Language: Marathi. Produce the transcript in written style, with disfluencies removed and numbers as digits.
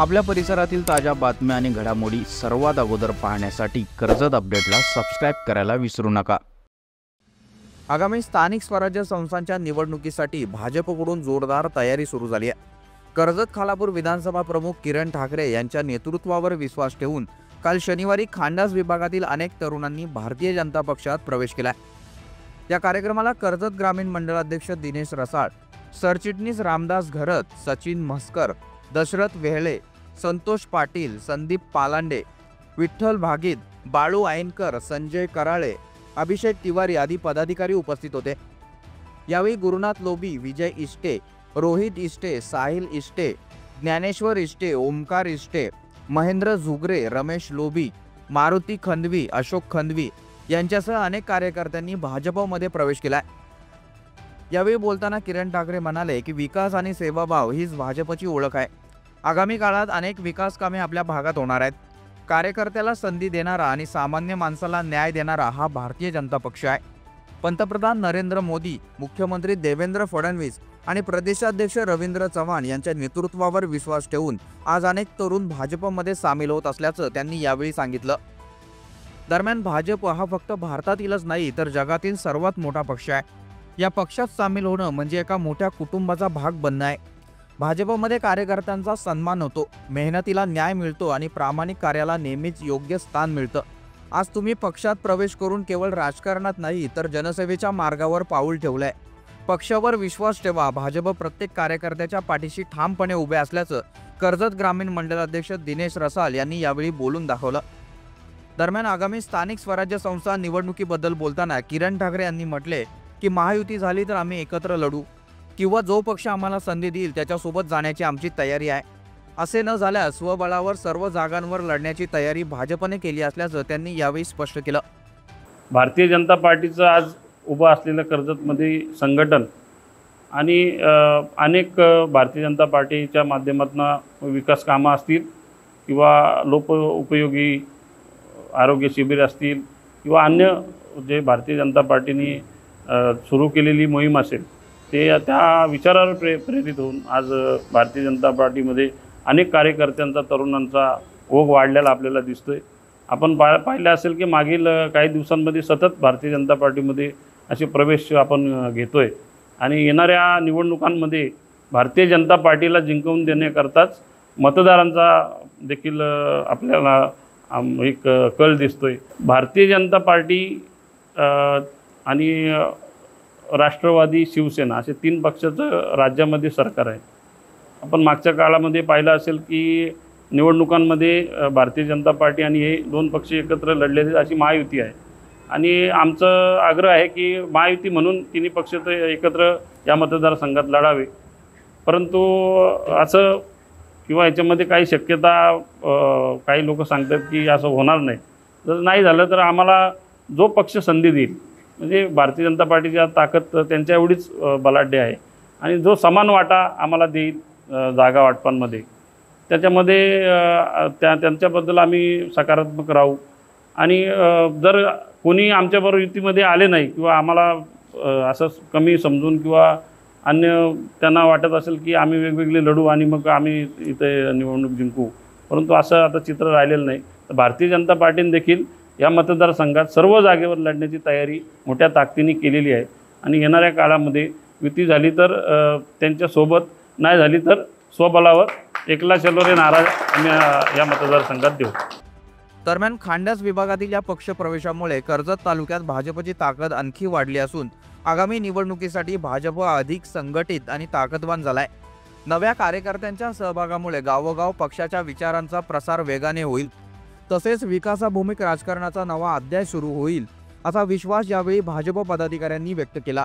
आपल्या परिसरातील ताज्या बातम्या आणि घडामोडी सर्वात अगोदर पाहण्यासाठी कर्जत अपडेटला सबस्क्राइब करायला विसरू नका। आगामी स्थानिक स्वराज्य संस्थांच्या निवडणुकीसाठी भाजपकडून जोरदार तयारी सुरू झाली आहे। कर्जत खालापूर विधानसभा प्रमुख किरण ठाकरे यांच्या नेतृत्वावर विश्वास ठेवून काल शनिवारी खांडास विभागातील अनेक तरुणांनी भारतीय जनता पक्षात प्रवेश केला। या कार्यक्रमाला कर्जत ग्रामीण मंडळाध्यक्ष दिनेश रसाळ, सरचिटणीस रामदास घरत, सचिन म्हस्कर, दशरथ वेहळे, संतोष पाटील, संदीप पालांडे, विठ्ठल भागीत, बाळू आयनकर, संजय कराळे, अभिषेक तिवारी आदी पदाधिकारी उपस्थित होते। यावेळी गुरुनाथ लोबी, विजय इष्टे, रोहित इष्टे, साहिल इष्टे, ज्ञानेश्वर इष्टे, ओमकार इष्टे, महेंद्र झुगरे, रमेश लोबी, मारुती खंदवी, अशोक खंदवी यांच्यासह अनेक कार्यकर्त्यांनी भाजपमध्ये प्रवेश केला। यावेळी बोलताना किरण ठाकरे म्हणाले की विकास आणि सेवाभाव हीच भाजपची ओळख आहे। आगामी काळात अनेक विकास कामे आपल्या भागात होणार आहेत। कार्यकर्त्याला संधी देणारा आणि सामान्य माणसाला न्याय देणारा हा भारतीय जनता पक्ष आहे। पंतप्रधान नरेंद्र मोदी, मुख्यमंत्री देवेंद्र फडणवीस आणि प्रदेशाध्यक्ष रवींद्र चव्हाण यांच्या नेतृत्वावर विश्वास ठेवून आज अनेक तरुण भाजपमध्ये सामील होत असल्याचं त्यांनी यावेळी सांगितलं। दरम्यान भाजप हा फक्त भारतातीलच नाही तर जगातील सर्वात मोठा पक्ष आहे। या पक्षात सामील होणं म्हणजे एका मोठ्या कुटुंबाचा भाग बनणं आहे। भाजपमध्ये कार्यकर्त्यांचा सन्मान होतो, मेहनतीला न्याय मिळतो आणि प्रामाणिक कार्याला नेहमीच योग्य स्थान मिळतं। आज तुम्ही पक्षात प्रवेश करून केवळ राजकारणात नाही तर जनसेवेच्या मार्गावर पाऊल ठेवलंय। पक्षावर विश्वास ठेवा, भाजप प्रत्येक कार्यकर्त्याच्या पाठीशी ठामपणे उभे असल्याचं कर्जत ग्रामीण मंडळाध्यक्ष दिनेश रसाळ यांनी यावेळी बोलून दाखवलं। दरम्यान आगामी स्थानिक स्वराज्य संस्था निवडणुकीबद्दल बोलताना किरण ठाकरे यांनी म्हटले की महायुती झाली तर आम्ही एकत्र लढू किंवा जो पक्ष आम्हाला संधी देईल त्याच्यासोबत जाण्याची आमची तयारी आहे। असे न झाल्यास स्वबळावर सर्व जागांवर लढण्याची तयारी भाजपने केली असल्याचं त्यांनी यावेळी स्पष्ट केलं। भारतीय जनता पार्टीचं आज उभं असलेलं कर्जतमध्ये संघटन आणि अनेक भारतीय जनता पार्टीच्या माध्यमातून विकास कामं असतील किंवा लोकोपयोगी आरोग्य शिबिर असतील किंवा अन्य जे भारतीय जनता पार्टीने सुरू केलेली मोहीम असेल ते त्या विचारावर प्रेरित होऊन आज भारतीय जनता पार्टीमध्ये अनेक कार्यकर्त्यांचा, तरुणांचा ओघ वाढलेला आपल्याला दिसतोय। आपण पाहिलं असेल की मागील काही दिवसांमध्ये सतत भारतीय जनता पार्टीमध्ये असे प्रवेश आपण घेतोय आणि येणाऱ्या निवडणुकांमध्ये भारतीय जनता पार्टीला जिंकवून देण्याकरताच मतदारांचा देखील आपल्याला एक कल दिसतोय। भारतीय जनता पार्टी आणि राष्ट्रवादी, शिवसेना असे तीन पक्षाचं राज्यामध्ये सरकार आहे। आपण मागच्या काळामध्ये पाहिलं असेल की निवडणुकांमध्ये भारतीय जनता पार्टी आणि हे दोन पक्ष एकत्र लढलेले अशी महायुती आहे आणि आमचं आग्रह आहे की महायुती म्हणून तिन्ही पक्ष एकत्र या मतदारसंघात लढावे। परंतु असं किंवा याच्यामध्ये काही शक्यता काही लोक सांगतात की असं होणार नाही। जर नाही झालं तर आम्हाला जो पक्ष संधी देईल, म्हणजे भारतीय जनता पार्टीची ताकद त्यांच्या एवढीच बलाढ्य आहे आणि जो समान वाटा आम्हाला देईल जागा वाटपांमध्ये त्याच्यामध्ये त्यांच्याबद्दल आम्ही सकारात्मक राहू। आणि जर कोणी आमच्याबरोबर युतीमध्ये आले नाही किंवा आम्हाला असं कमी समजून किंवा अन्य त्यांना वाटत असेल की आम्ही वेगवेगळे लढू आणि मग आम्ही इथे निवडणूक जिंकू, परंतु असं आता चित्र राहिलेलं नाही। तर भारतीय जनता पार्टीने देखील या मतदारसंघात सर्व जागेवर लढण्याची तयारी मोठ्या ताकदीने केलेली आहे आणि येणाऱ्या काळामध्ये युती झाली तर त्यांच्यासोबत, नाही झाली तर स्वबळावर एकला चलो रे नारा आम्ही या मतदारसंघात देऊ। दरम्यान खांडास विभागातील या पक्ष प्रवेशामुळे कर्जत तालुक्यात भाजपची ताकद आणखी वाढली असून आगामी निवडणुकीसाठी भाजप अधिक संघटित आणि ताकदवान झालाय। नव्या कार्यकर्त्यांच्या सहभागामुळे गावोगाव पक्षाच्या विचारांचा प्रसार वेगाने होईल, तसेच विकासाभूमिक राजकारणाचा नवा अध्याय सुरू होईल असा विश्वास यावेळी भाजप पदाधिकाऱ्यांनी व्यक्त केला।